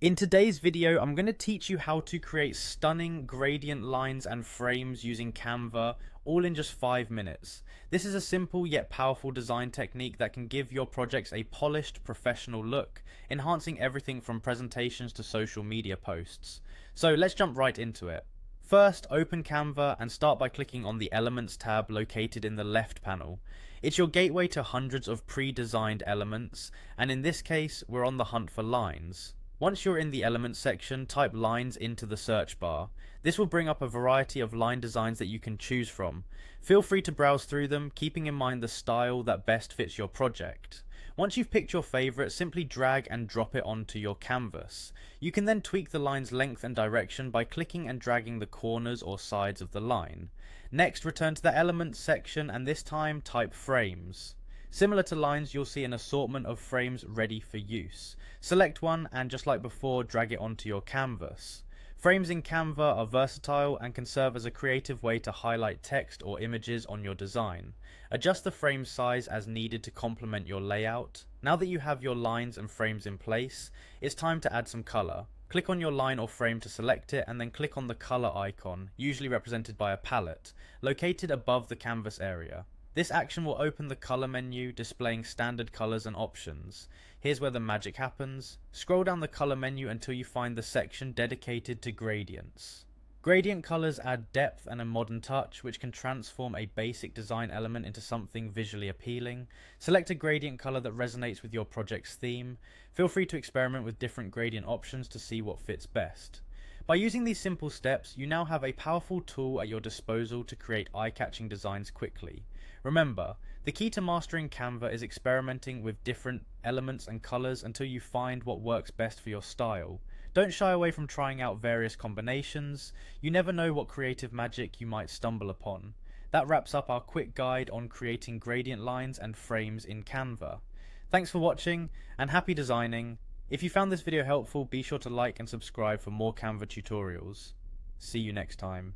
In today's video, I'm going to teach you how to create stunning gradient lines and frames using Canva, all in just 5 minutes. This is a simple yet powerful design technique that can give your projects a polished, professional look, enhancing everything from presentations to social media posts. So let's jump right into it. First, open Canva and start by clicking on the Elements tab located in the left panel. It's your gateway to hundreds of pre-designed elements, and in this case, we're on the hunt for lines. Once you're in the Elements section, type lines into the search bar. This will bring up a variety of line designs that you can choose from. Feel free to browse through them, keeping in mind the style that best fits your project. Once you've picked your favorite, simply drag and drop it onto your canvas. You can then tweak the line's length and direction by clicking and dragging the corners or sides of the line. Next, return to the Elements section and this time type frames. Similar to lines, you'll see an assortment of frames ready for use. Select one and just like before, drag it onto your canvas. Frames in Canva are versatile and can serve as a creative way to highlight text or images on your design. Adjust the frame size as needed to complement your layout. Now that you have your lines and frames in place, it's time to add some color. Click on your line or frame to select it and then click on the color icon, usually represented by a palette, located above the canvas area. This action will open the color menu, displaying standard colors and options. Here's where the magic happens. Scroll down the color menu until you find the section dedicated to gradients. Gradient colors add depth and a modern touch, which can transform a basic design element into something visually appealing. Select a gradient color that resonates with your project's theme. Feel free to experiment with different gradient options to see what fits best. By using these simple steps, you now have a powerful tool at your disposal to create eye-catching designs quickly. Remember, the key to mastering Canva is experimenting with different elements and colors until you find what works best for your style. Don't shy away from trying out various combinations. You never know what creative magic you might stumble upon. That wraps up our quick guide on creating gradient lines and frames in Canva. Thanks for watching and happy designing. If you found this video helpful, be sure to like and subscribe for more Canva tutorials. See you next time.